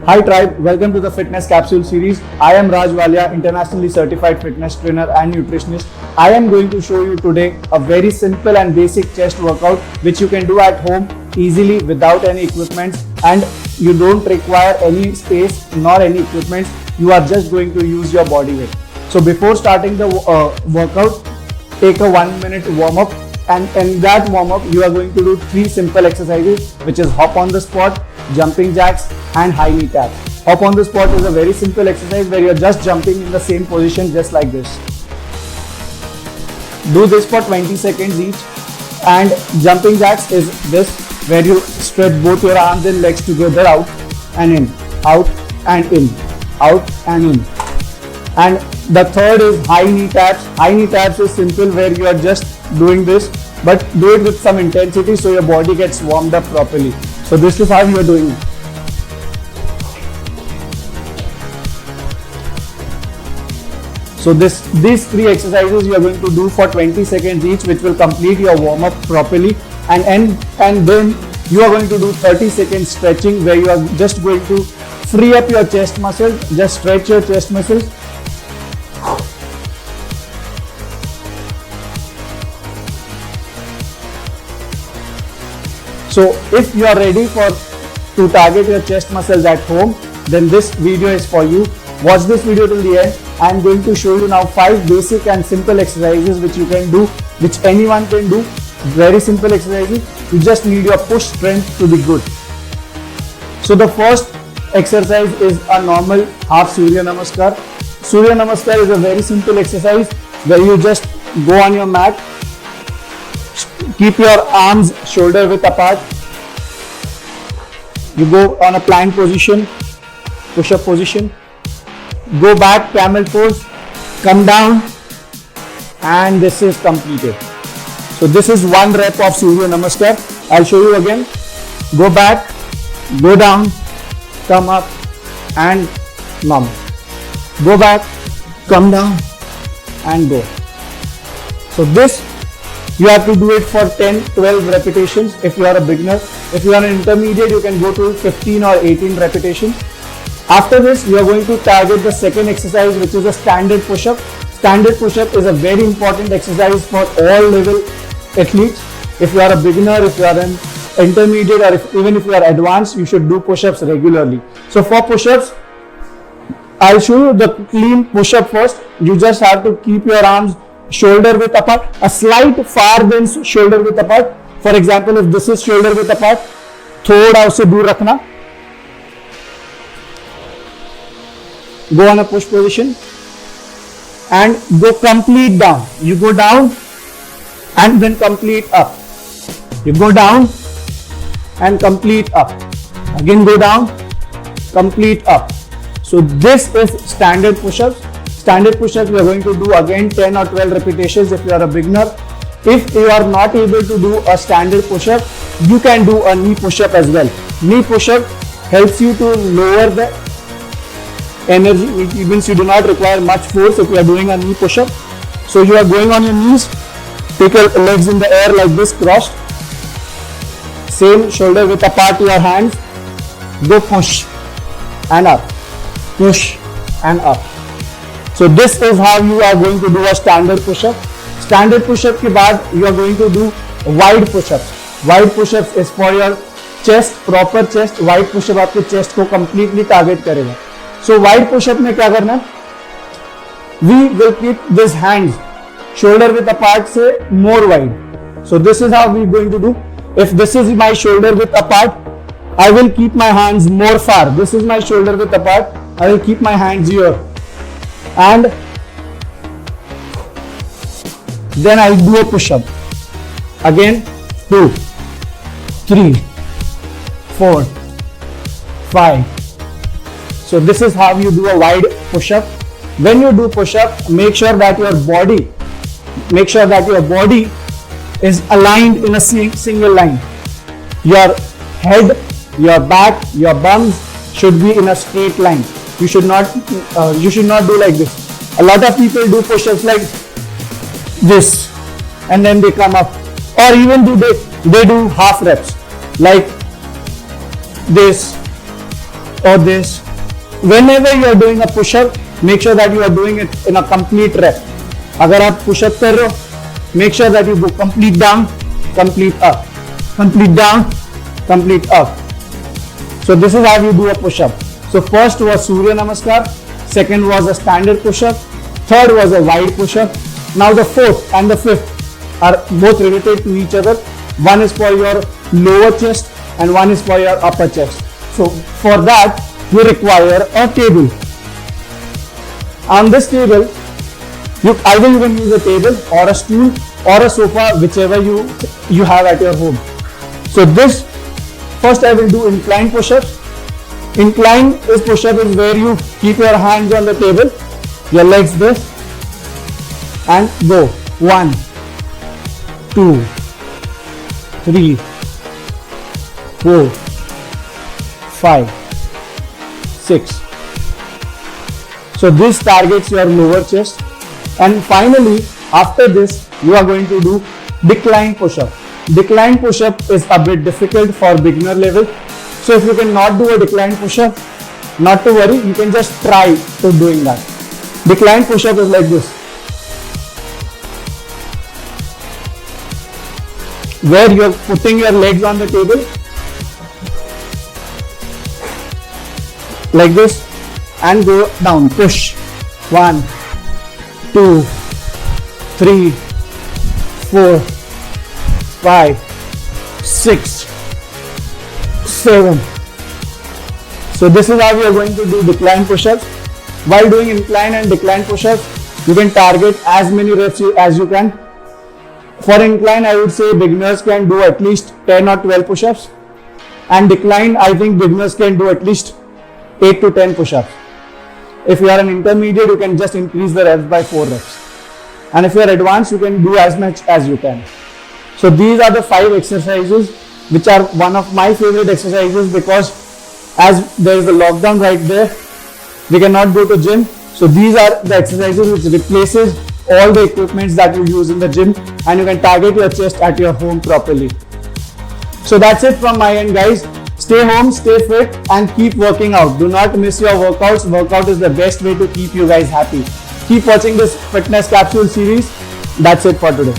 Hi Tribe, welcome to the Fitness Capsule series. I am Raj Walia, internationally certified fitness trainer and nutritionist. I am going to show you today a very simple and basic chest workout which you can do at home easily without any equipment, and you don't require any space nor any equipment. You are just going to use your body weight. So before starting the workout, take a 1 minute warm up, and in that warm up you are going to do 3 simple exercises, which is hop on the spot, jumping jacks and high knee taps. Hop on the spot is a very simple exercise where you are just jumping in the same position just like this. Do this for 20 seconds each. And jumping jacks is this, where you stretch both your arms and legs together, out and in, out and in, out and in. And the third is high knee taps. High knee taps is simple, where you are just doing this, but do it with some intensity so your body gets warmed up properly. So this is how you are doing it. So these 3 exercises you are going to do for 20 seconds each, which will complete your warm up properly, and then you are going to do 30 seconds stretching, where you are just going to free up your chest muscles. Just stretch your chest muscles. So if you are ready to target your chest muscles at home, then this video is for you. Watch this video till the end. I am going to show you now 5 basic and simple exercises which you can do, which anyone can do. Very simple exercises. You just need your push strength to be good. So the first exercise is a normal half Surya Namaskar. Surya Namaskar is a very simple exercise where you just go on your mat. Keep your arms shoulder width apart. You go on a plank position, push-up position. Go back, camel pose, come down, and this is completed. So this is 1 rep of Surya Namaskar. I'll show you again. Go back, go down, come up, and normal. Go back, come down, and go. So this you have to do it for 10-12 repetitions if you are a beginner. If you are an intermediate, you can go to 15 or 18 repetitions. After this, you are going to target the second exercise, which is a standard push-up. Standard push-up is a very important exercise for all level athletes. If you are a beginner, if you are an intermediate, or even if you are advanced, you should do push-ups regularly. So for push-ups, I'll show you the clean push-up first. You just have to keep your arms shoulder width apart, a slight far than shoulder width apart. For example, if this is shoulder width apart, थोड़ा उसे दूर रखना. Go on a push position and go complete down. You go down and then complete up. You go down and complete up. Again go down, complete up. So this is standard push-ups. Standard push-ups we are going to do again 10 or 12 repetitions if you are a beginner. If you are not able to do a standard push-up, you can do a knee push-up as well. Knee push-up helps you to lower the energy. It means you do not require much force if you are doing a knee push-up. So you are going on your knees, take your legs in the air like this, crossed. Same shoulder width apart to your hands. Go push and up, push and up. So this is how you are going to do a standard push-up. Standard push-up के बाद you are going to do wide push-ups. Wide push-ups is for your chest, proper chest. Wide push-up आपके chest को completely target करेगा. So wide push-up में क्या करना? We will keep these hands shoulder width apart से more wide. So this is how we are going to do. If this is my shoulder width apart, I will keep my hands more far. This is my shoulder width apart. I will keep my hands here. And then I do a push-up. Again, 2, 3, 4, 5. So this is how you do a wide push-up. When you do push-up, make sure that your body is aligned in a single line. Your head, your back, your bums should be in a straight line. You should not do like this. A lot of people do push-ups like this, and then they come up, or even they do half reps like this, or this. Whenever you are doing a push-up, make sure that you are doing it in a complete rep. अगर आप push-up कर रहे हो, make sure that you go complete down, complete up, complete down, complete up. So this is how you do a push-up. So first was Surya Namaskar, second was a standard push-up, third was a wide push-up. Now the fourth and the fifth are both related to each other. One is for your lower chest and one is for your upper chest. So for that you require a table. On this table, either you can use a table or a stool or a sofa, whichever you have at your home. So this, first I will do incline push-ups. Incline push-up is where you keep your hands on the table, your legs this, and go. 1, 2, 3, 4, 5, 6. So this targets your lower chest. And finally, after this, you are going to do decline push-up. Decline push-up is a bit difficult for beginner level. So if you cannot do a decline push-up, not to worry, you can just try to doing that. Decline push-up is like this, where you're putting your legs on the table, like this, and go down, push. 1, 2, 3, 4, 5, 6, 7. So this is how we are going to do decline push-ups. While doing incline and decline push-ups, you can target as many reps as you can. For incline, I would say beginners can do at least 10 or 12 push-ups. And decline, I think beginners can do at least 8 to 10 push-ups. If you are an intermediate, you can just increase the reps by 4 reps. And if you are advanced, you can do as much as you can. So these are the 5 exercises which are one of my favorite exercises, because as there is a lockdown right there, we cannot go to gym. So these are the exercises which replaces all the equipments that you use in the gym, and you can target your chest at your home properly. So that's it from my end, guys. Stay home, stay fit, and keep working out. Do not miss your workouts. Workout is the best way to keep you guys happy. Keep watching this fitness capsule series. That's it for today.